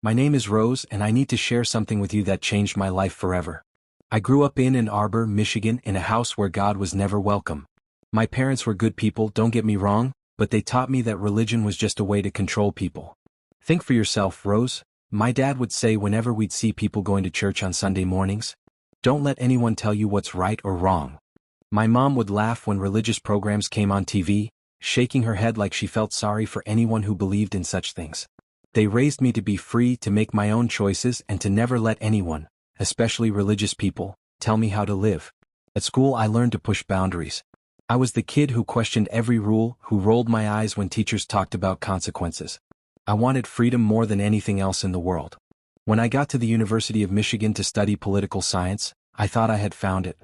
My name is Rose and I need to share something with you that changed my life forever. I grew up in Ann Arbor, Michigan in a house where God was never welcome. My parents were good people, don't get me wrong, but they taught me that religion was just a way to control people. Think for yourself, Rose. My dad would say whenever we'd see people going to church on Sunday mornings, "Don't let anyone tell you what's right or wrong." My mom would laugh when religious programs came on TV, shaking her head like she felt sorry for anyone who believed in such things. They raised me to be free to make my own choices and to never let anyone, especially religious people, tell me how to live. At school I learned to push boundaries. I was the kid who questioned every rule, who rolled my eyes when teachers talked about consequences. I wanted freedom more than anything else in the world. When I got to the University of Michigan to study political science, I thought I had found it.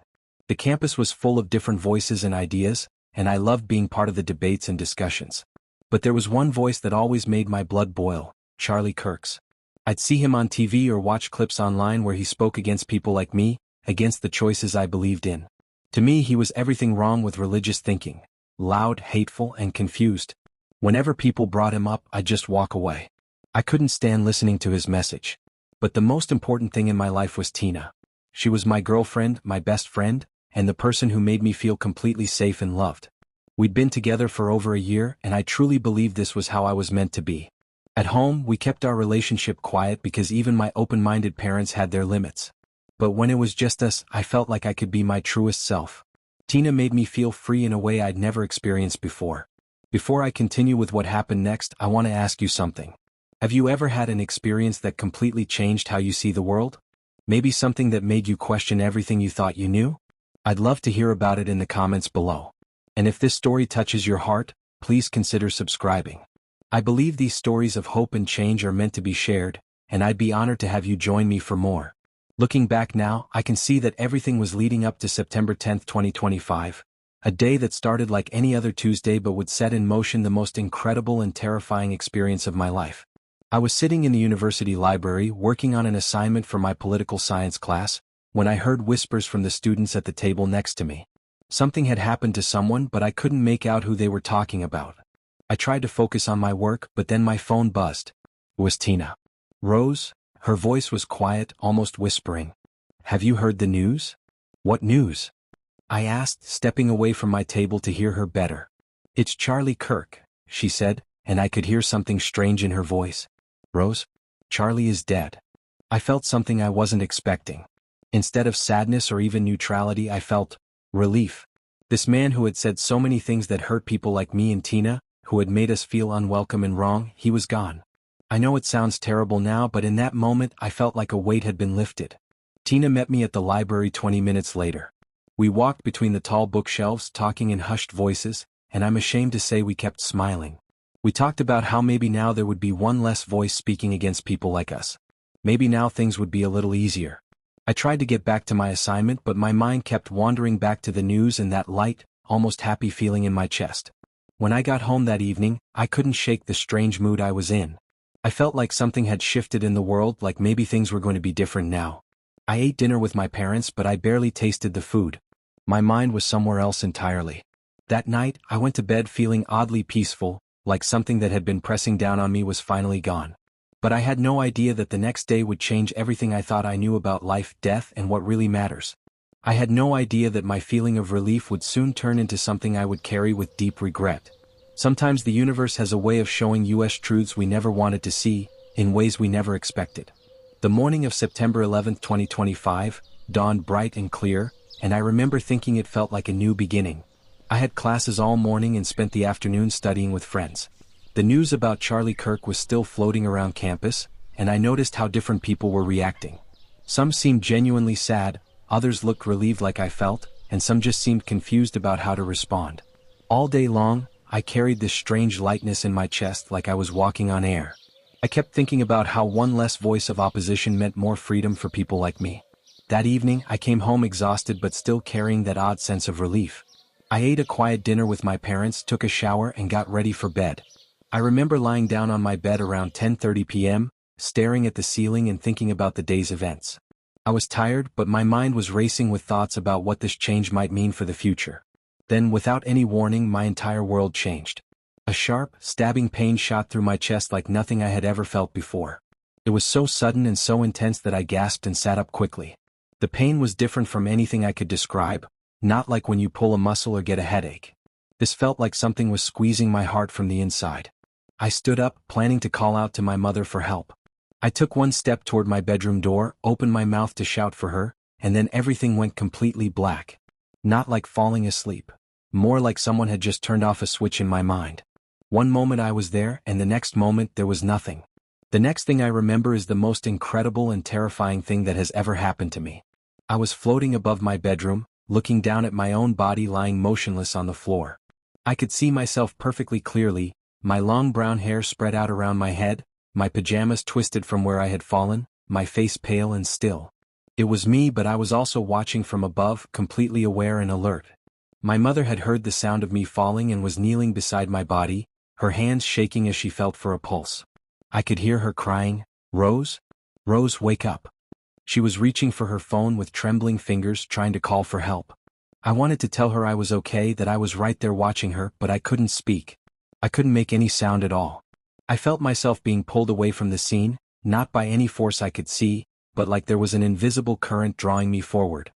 The campus was full of different voices and ideas, and I loved being part of the debates and discussions. But there was one voice that always made my blood boil: Charlie Kirk's. I'd see him on TV or watch clips online where he spoke against people like me, against the choices I believed in. To me he was everything wrong with religious thinking: loud, hateful, and confused. Whenever people brought him up, I'd just walk away. I couldn't stand listening to his message. But the most important thing in my life was Tina. She was my girlfriend, my best friend, and the person who made me feel completely safe and loved. We'd been together for over a year, and I truly believed this was how I was meant to be. At home, we kept our relationship quiet because even my open-minded parents had their limits. But when it was just us, I felt like I could be my truest self. Tina made me feel free in a way I'd never experienced before. Before I continue with what happened next, I want to ask you something. Have you ever had an experience that completely changed how you see the world? Maybe something that made you question everything you thought you knew? I'd love to hear about it in the comments below. And if this story touches your heart, please consider subscribing. I believe these stories of hope and change are meant to be shared, and I'd be honored to have you join me for more. Looking back now, I can see that everything was leading up to September 10th, 2025. A day that started like any other Tuesday but would set in motion the most incredible and terrifying experience of my life. I was sitting in the university library working on an assignment for my political science class, when I heard whispers from the students at the table next to me. Something had happened to someone, but I couldn't make out who they were talking about. I tried to focus on my work, but then my phone buzzed. It was Tina. "Rose?" Her voice was quiet, almost whispering. "Have you heard the news?" "What news?" I asked, stepping away from my table to hear her better. "It's Charlie Kirk," she said, and I could hear something strange in her voice. "Rose, Charlie is dead." I felt something I wasn't expecting. Instead of sadness or even neutrality, I felt relief. This man who had said so many things that hurt people like me and Tina, who had made us feel unwelcome and wrong, he was gone. I know it sounds terrible now, but in that moment I felt like a weight had been lifted. Tina met me at the library 20 minutes later. We walked between the tall bookshelves talking in hushed voices, and I'm ashamed to say we kept smiling. We talked about how maybe now there would be one less voice speaking against people like us. Maybe now things would be a little easier. I tried to get back to my assignment, but my mind kept wandering back to the news and that light, almost happy feeling in my chest. When I got home that evening, I couldn't shake the strange mood I was in. I felt like something had shifted in the world, like maybe things were going to be different now. I ate dinner with my parents, but I barely tasted the food. My mind was somewhere else entirely. That night, I went to bed feeling oddly peaceful, like something that had been pressing down on me was finally gone. But I had no idea that the next day would change everything I thought I knew about life, death, and what really matters. I had no idea that my feeling of relief would soon turn into something I would carry with deep regret. Sometimes the universe has a way of showing us truths we never wanted to see, in ways we never expected. The morning of September 11th, 2025, dawned bright and clear, and I remember thinking it felt like a new beginning. I had classes all morning and spent the afternoon studying with friends. The news about Charlie Kirk was still floating around campus, and I noticed how different people were reacting. Some seemed genuinely sad, others looked relieved like I felt, and some just seemed confused about how to respond. All day long, I carried this strange lightness in my chest like I was walking on air. I kept thinking about how one less voice of opposition meant more freedom for people like me. That evening, I came home exhausted but still carrying that odd sense of relief. I ate a quiet dinner with my parents, took a shower, and got ready for bed. I remember lying down on my bed around 10:30 p.m., staring at the ceiling and thinking about the day's events. I was tired, but my mind was racing with thoughts about what this change might mean for the future. Then, without any warning, my entire world changed. A sharp, stabbing pain shot through my chest like nothing I had ever felt before. It was so sudden and so intense that I gasped and sat up quickly. The pain was different from anything I could describe, not like when you pull a muscle or get a headache. This felt like something was squeezing my heart from the inside. I stood up, planning to call out to my mother for help. I took one step toward my bedroom door, opened my mouth to shout for her, and then everything went completely black. Not like falling asleep. More like someone had just turned off a switch in my mind. One moment I was there, and the next moment there was nothing. The next thing I remember is the most incredible and terrifying thing that has ever happened to me. I was floating above my bedroom, looking down at my own body lying motionless on the floor. I could see myself perfectly clearly, my long brown hair spread out around my head, my pajamas twisted from where I had fallen, my face pale and still. It was me, but I was also watching from above, completely aware and alert. My mother had heard the sound of me falling and was kneeling beside my body, her hands shaking as she felt for a pulse. I could hear her crying, "Rose? Rose, wake up." She was reaching for her phone with trembling fingers, trying to call for help. I wanted to tell her I was okay, that I was right there watching her, but I couldn't speak. I couldn't make any sound at all. I felt myself being pulled away from the scene, not by any force I could see, but like there was an invisible current drawing me forward.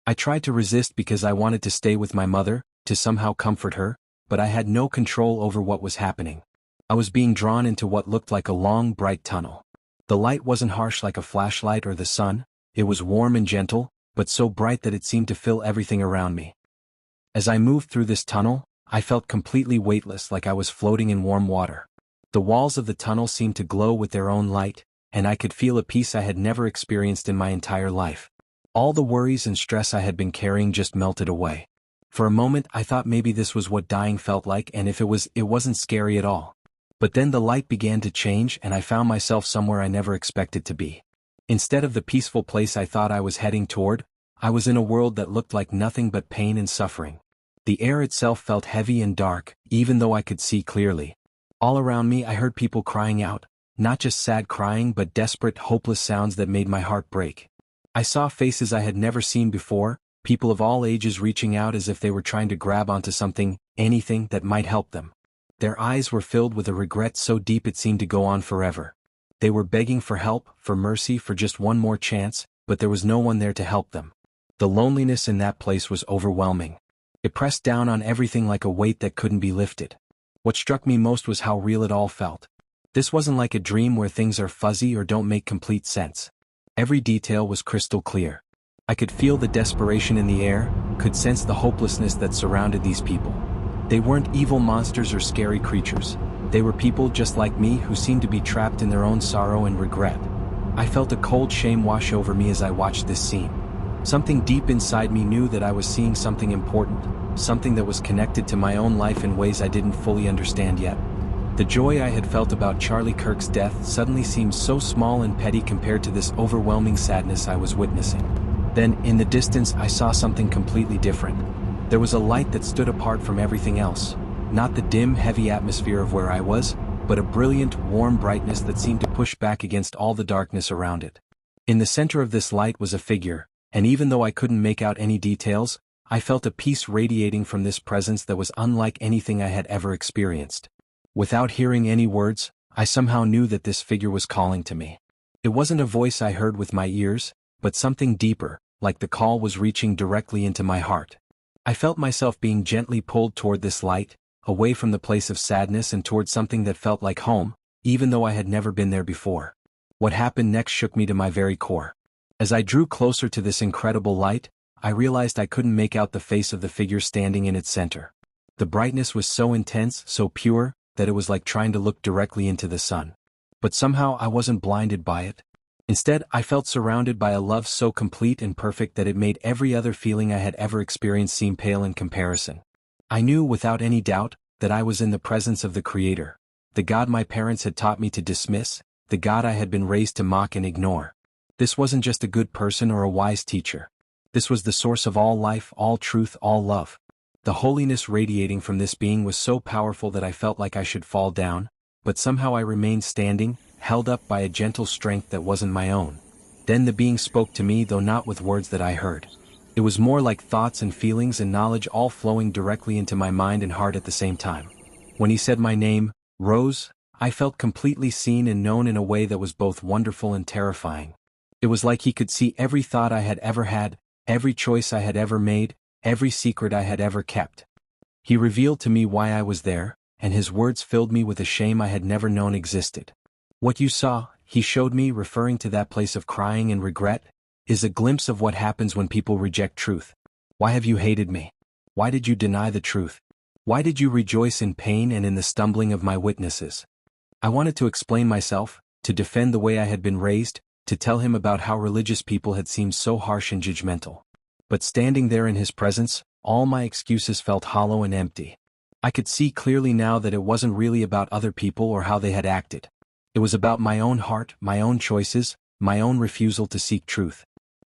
I tried to resist because I wanted to stay with my mother, to somehow comfort her, but I had no control over what was happening. I was being drawn into what looked like a long, bright tunnel. The light wasn't harsh like a flashlight or the sun, it was warm and gentle, but so bright that it seemed to fill everything around me. As I moved through this tunnel, I felt completely weightless, like I was floating in warm water. The walls of the tunnel seemed to glow with their own light, and I could feel a peace I had never experienced in my entire life. All the worries and stress I had been carrying just melted away. For a moment I thought maybe this was what dying felt like, and if it wasn't scary at all. But then the light began to change and I found myself somewhere I never expected to be. Instead of the peaceful place I thought I was heading toward, I was in a world that looked like nothing but pain and suffering. The air itself felt heavy and dark, even though I could see clearly. All around me I heard people crying out, not just sad crying but desperate, hopeless sounds that made my heart break. I saw faces I had never seen before, people of all ages reaching out as if they were trying to grab onto something, anything that might help them. Their eyes were filled with a regret so deep it seemed to go on forever. They were begging for help, for mercy, for just one more chance, but there was no one there to help them. The loneliness in that place was overwhelming. It pressed down on everything like a weight that couldn't be lifted. What struck me most was how real it all felt. This wasn't like a dream where things are fuzzy or don't make complete sense. Every detail was crystal clear. I could feel the desperation in the air, could sense the hopelessness that surrounded these people. They weren't evil monsters or scary creatures. They were people just like me who seemed to be trapped in their own sorrow and regret. I felt a cold shame wash over me as I watched this scene. Something deep inside me knew that I was seeing something important, something that was connected to my own life in ways I didn't fully understand yet. The joy I had felt about Charlie Kirk's death suddenly seemed so small and petty compared to this overwhelming sadness I was witnessing. Then, in the distance, I saw something completely different. There was a light that stood apart from everything else. Not the dim, heavy atmosphere of where I was, but a brilliant, warm brightness that seemed to push back against all the darkness around it. In the center of this light was a figure, and even though I couldn't make out any details, I felt a peace radiating from this presence that was unlike anything I had ever experienced. Without hearing any words, I somehow knew that this figure was calling to me. It wasn't a voice I heard with my ears, but something deeper, like the call was reaching directly into my heart. I felt myself being gently pulled toward this light, away from the place of sadness and toward something that felt like home, even though I had never been there before. What happened next shook me to my very core. As I drew closer to this incredible light, I realized I couldn't make out the face of the figure standing in its center. The brightness was so intense, so pure, that it was like trying to look directly into the sun. But somehow I wasn't blinded by it. Instead, I felt surrounded by a love so complete and perfect that it made every other feeling I had ever experienced seem pale in comparison. I knew without any doubt that I was in the presence of the Creator, the God my parents had taught me to dismiss, the God I had been raised to mock and ignore. This wasn't just a good person or a wise teacher. This was the source of all life, all truth, all love. The holiness radiating from this being was so powerful that I felt like I should fall down, but somehow I remained standing, held up by a gentle strength that wasn't my own. Then the being spoke to me, though not with words that I heard. It was more like thoughts and feelings and knowledge all flowing directly into my mind and heart at the same time. When he said my name, Rose, I felt completely seen and known in a way that was both wonderful and terrifying. It was like he could see every thought I had ever had, every choice I had ever made, every secret I had ever kept. He revealed to me why I was there, and his words filled me with a shame I had never known existed. What you saw, he showed me, referring to that place of crying and regret, is a glimpse of what happens when people reject truth. Why have you hated me? Why did you deny the truth? Why did you rejoice in pain and in the stumbling of my witnesses? I wanted to explain myself, to defend the way I had been raised, to tell him about how religious people had seemed so harsh and judgmental. But standing there in his presence, all my excuses felt hollow and empty. I could see clearly now that it wasn't really about other people or how they had acted. It was about my own heart, my own choices, my own refusal to seek truth.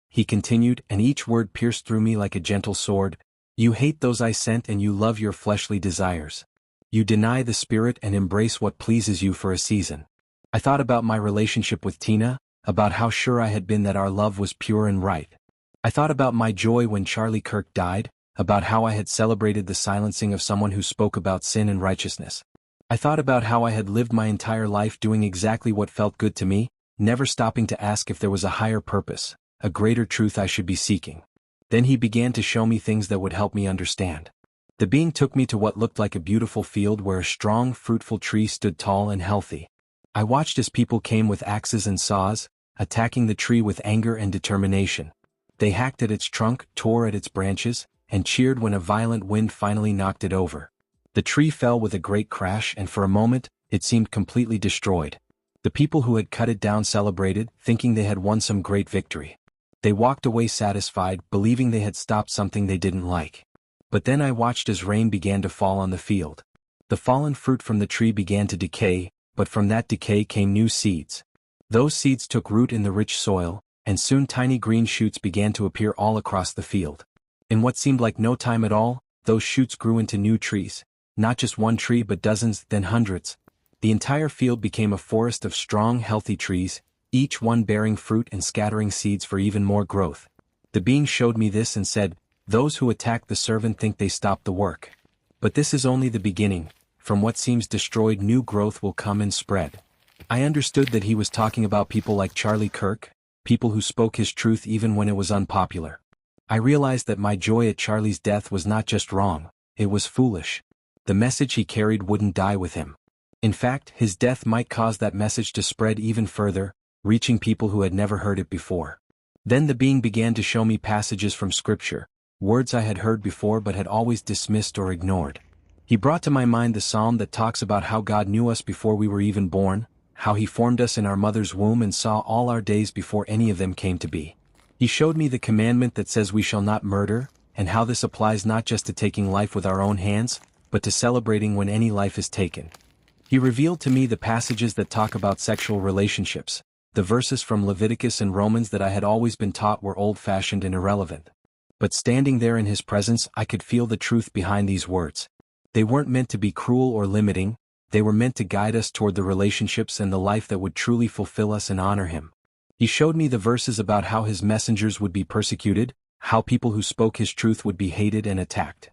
He continued, and each word pierced through me like a gentle sword. You hate those I sent and you love your fleshly desires. You deny the Spirit and embrace what pleases you for a season. I thought about my relationship with Tina, about how sure I had been that our love was pure and right. I thought about my joy when Charlie Kirk died, about how I had celebrated the silencing of someone who spoke about sin and righteousness. I thought about how I had lived my entire life doing exactly what felt good to me, never stopping to ask if there was a higher purpose, a greater truth I should be seeking. Then he began to show me things that would help me understand. The being took me to what looked like a beautiful field where a strong, fruitful tree stood tall and healthy. I watched as people came with axes and saws, attacking the tree with anger and determination. They hacked at its trunk, tore at its branches, and cheered when a violent wind finally knocked it over. The tree fell with a great crash, and for a moment, it seemed completely destroyed. The people who had cut it down celebrated, thinking they had won some great victory. They walked away satisfied, believing they had stopped something they didn't like. But then I watched as rain began to fall on the field. The fallen fruit from the tree began to decay, but from that decay came new seeds. Those seeds took root in the rich soil, and soon tiny green shoots began to appear all across the field. In what seemed like no time at all, those shoots grew into new trees. Not just one tree but dozens, then hundreds. The entire field became a forest of strong, healthy trees, each one bearing fruit and scattering seeds for even more growth. The being showed me this and said, "Those who attack the servant think they stopped the work. But this is only the beginning. From what seems destroyed, new growth will come and spread." I understood that he was talking about people like Charlie Kirk, people who spoke his truth even when it was unpopular. I realized that my joy at Charlie's death was not just wrong, it was foolish. The message he carried wouldn't die with him. In fact, his death might cause that message to spread even further, reaching people who had never heard it before. Then the being began to show me passages from Scripture, words I had heard before but had always dismissed or ignored. He brought to my mind the psalm that talks about how God knew us before we were even born, how he formed us in our mother's womb and saw all our days before any of them came to be. He showed me the commandment that says we shall not murder, and how this applies not just to taking life with our own hands, but to celebrating when any life is taken. He revealed to me the passages that talk about sexual relationships, the verses from Leviticus and Romans that I had always been taught were old-fashioned and irrelevant. But standing there in his presence, I could feel the truth behind these words. They weren't meant to be cruel or limiting, they were meant to guide us toward the relationships and the life that would truly fulfill us and honor him. He showed me the verses about how his messengers would be persecuted, how people who spoke his truth would be hated and attacked.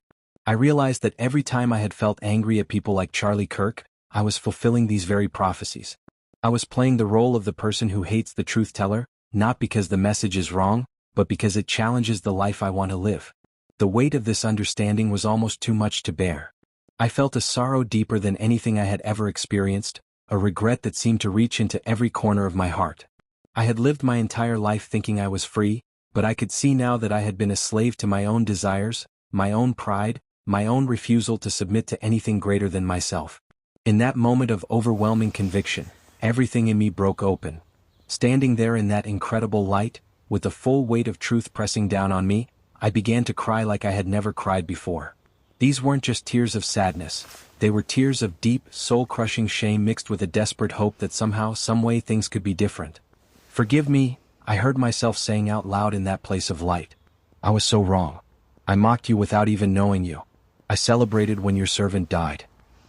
I realized that every time I had felt angry at people like Charlie Kirk, I was fulfilling these very prophecies. I was playing the role of the person who hates the truth teller, not because the message is wrong, but because it challenges the life I want to live. The weight of this understanding was almost too much to bear. I felt a sorrow deeper than anything I had ever experienced, a regret that seemed to reach into every corner of my heart. I had lived my entire life thinking I was free, but I could see now that I had been a slave to my own desires, my own pride, my own refusal to submit to anything greater than myself. In that moment of overwhelming conviction, everything in me broke open. Standing there in that incredible light, with the full weight of truth pressing down on me, I began to cry like I had never cried before. These weren't just tears of sadness, they were tears of deep, soul-crushing shame mixed with a desperate hope that somehow, some way things could be different. "Forgive me," I heard myself saying out loud in that place of light. "I was so wrong. I mocked you without even knowing you. I celebrated when your servant died.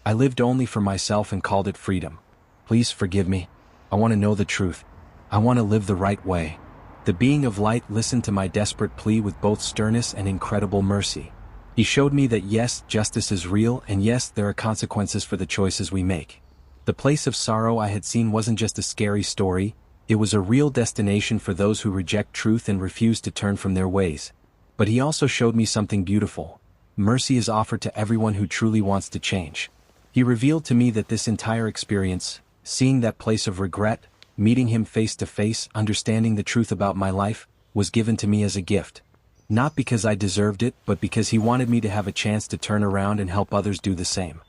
I lived only for myself and called it freedom. Please forgive me. I want to know the truth. I want to live the right way." The being of light listened to my desperate plea with both sternness and incredible mercy. He showed me that yes, justice is real, and yes, there are consequences for the choices we make. The place of sorrow I had seen wasn't just a scary story, it was a real destination for those who reject truth and refuse to turn from their ways. But he also showed me something beautiful. Mercy is offered to everyone who truly wants to change. He revealed to me that this entire experience, seeing that place of regret, meeting him face to face, understanding the truth about my life, was given to me as a gift. Not because I deserved it, but because he wanted me to have a chance to turn around and help others do the same.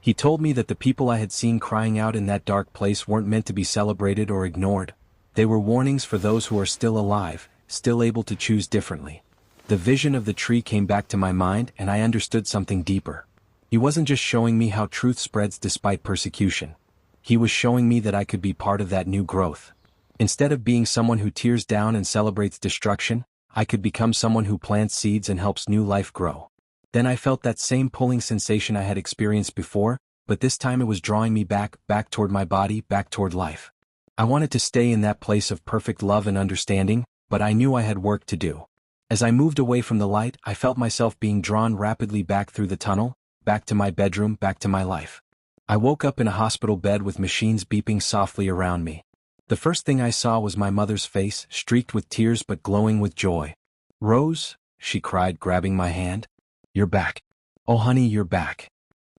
He told me that the people I had seen crying out in that dark place weren't meant to be celebrated or ignored. They were warnings for those who are still alive, still able to choose differently. The vision of the tree came back to my mind and I understood something deeper. He wasn't just showing me how truth spreads despite persecution. He was showing me that I could be part of that new growth. Instead of being someone who tears down and celebrates destruction, I could become someone who plants seeds and helps new life grow. Then I felt that same pulling sensation I had experienced before, but this time it was drawing me back toward my body, back toward life. I wanted to stay in that place of perfect love and understanding, but I knew I had work to do. As I moved away from the light, I felt myself being drawn rapidly back through the tunnel, back to my bedroom, back to my life. I woke up in a hospital bed with machines beeping softly around me. The first thing I saw was my mother's face, streaked with tears but glowing with joy. "Rose," she cried, grabbing my hand. "You're back. Oh honey, you're back."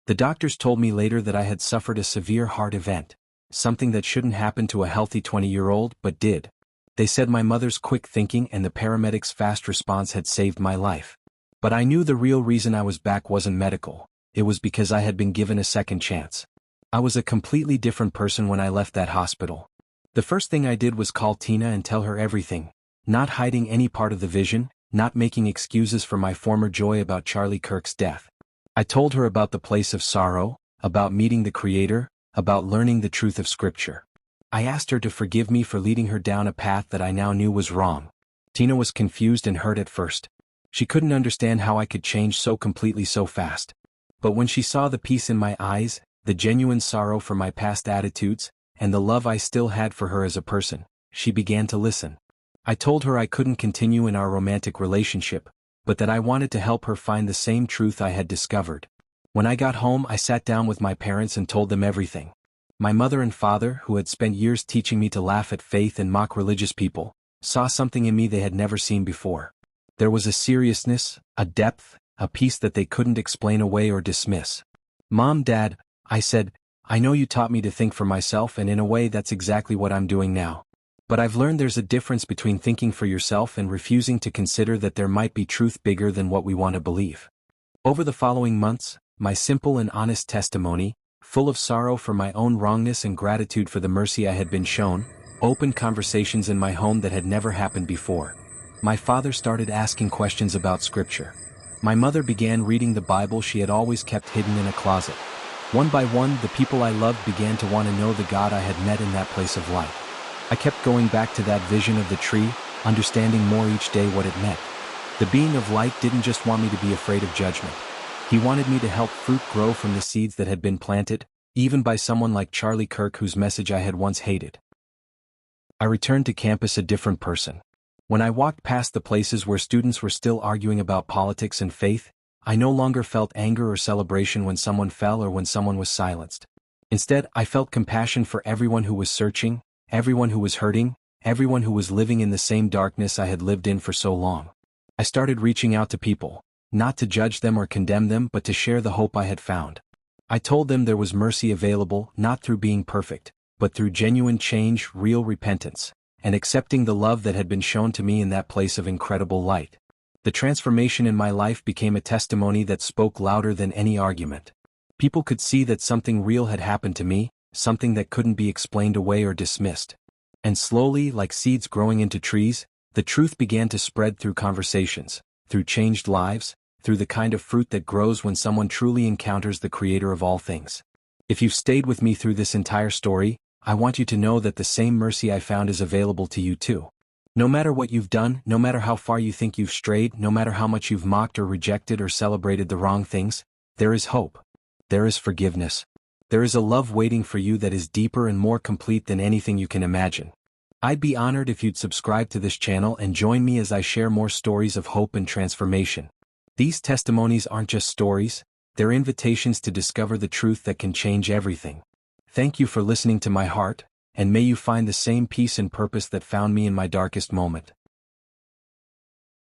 The doctors told me later that I had suffered a severe heart event, something that shouldn't happen to a healthy 20-year-old, but did. They said my mother's quick thinking and the paramedics' fast response had saved my life. But I knew the real reason I was back wasn't medical, it was because I had been given a second chance. I was a completely different person when I left that hospital. The first thing I did was call Tina and tell her everything, not hiding any part of the vision, not making excuses for my former joy about Charlie Kirk's death. I told her about the place of sorrow, about meeting the Creator, about learning the truth of Scripture. I asked her to forgive me for leading her down a path that I now knew was wrong. Tina was confused and hurt at first. She couldn't understand how I could change so completely so fast. But when she saw the peace in my eyes, the genuine sorrow for my past attitudes, and the love I still had for her as a person, she began to listen. I told her I couldn't continue in our romantic relationship, but that I wanted to help her find the same truth I had discovered. When I got home, I sat down with my parents and told them everything. My mother and father, who had spent years teaching me to laugh at faith and mock religious people, saw something in me they had never seen before. There was a seriousness, a depth, a peace that they couldn't explain away or dismiss. "Mom, Dad," I said, "I know you taught me to think for myself, and in a way that's exactly what I'm doing now. But I've learned there's a difference between thinking for yourself and refusing to consider that there might be truth bigger than what we want to believe." Over the following months, my simple and honest testimony, full of sorrow for my own wrongness and gratitude for the mercy I had been shown, opened conversations in my home that had never happened before. My father started asking questions about Scripture. My mother began reading the Bible she had always kept hidden in a closet. One by one, the people I loved began to want to know the God I had met in that place of light. I kept going back to that vision of the tree, understanding more each day what it meant. The being of light didn't just want me to be afraid of judgment. He wanted me to help fruit grow from the seeds that had been planted, even by someone like Charlie Kirk, whose message I had once hated. I returned to campus a different person. When I walked past the places where students were still arguing about politics and faith, I no longer felt anger or celebration when someone fell or when someone was silenced. Instead, I felt compassion for everyone who was searching, everyone who was hurting, everyone who was living in the same darkness I had lived in for so long. I started reaching out to people, not to judge them or condemn them, but to share the hope I had found. I told them there was mercy available, not through being perfect, but through genuine change, real repentance, and accepting the love that had been shown to me in that place of incredible light. The transformation in my life became a testimony that spoke louder than any argument. People could see that something real had happened to me, something that couldn't be explained away or dismissed. And slowly, like seeds growing into trees, the truth began to spread through conversations, through changed lives, through the kind of fruit that grows when someone truly encounters the Creator of all things. If you've stayed with me through this entire story, I want you to know that the same mercy I found is available to you too. No matter what you've done, no matter how far you think you've strayed, no matter how much you've mocked or rejected or celebrated the wrong things, there is hope. There is forgiveness. There is a love waiting for you that is deeper and more complete than anything you can imagine. I'd be honored if you'd subscribe to this channel and join me as I share more stories of hope and transformation. These testimonies aren't just stories, they're invitations to discover the truth that can change everything. Thank you for listening to my heart, and may you find the same peace and purpose that found me in my darkest moment.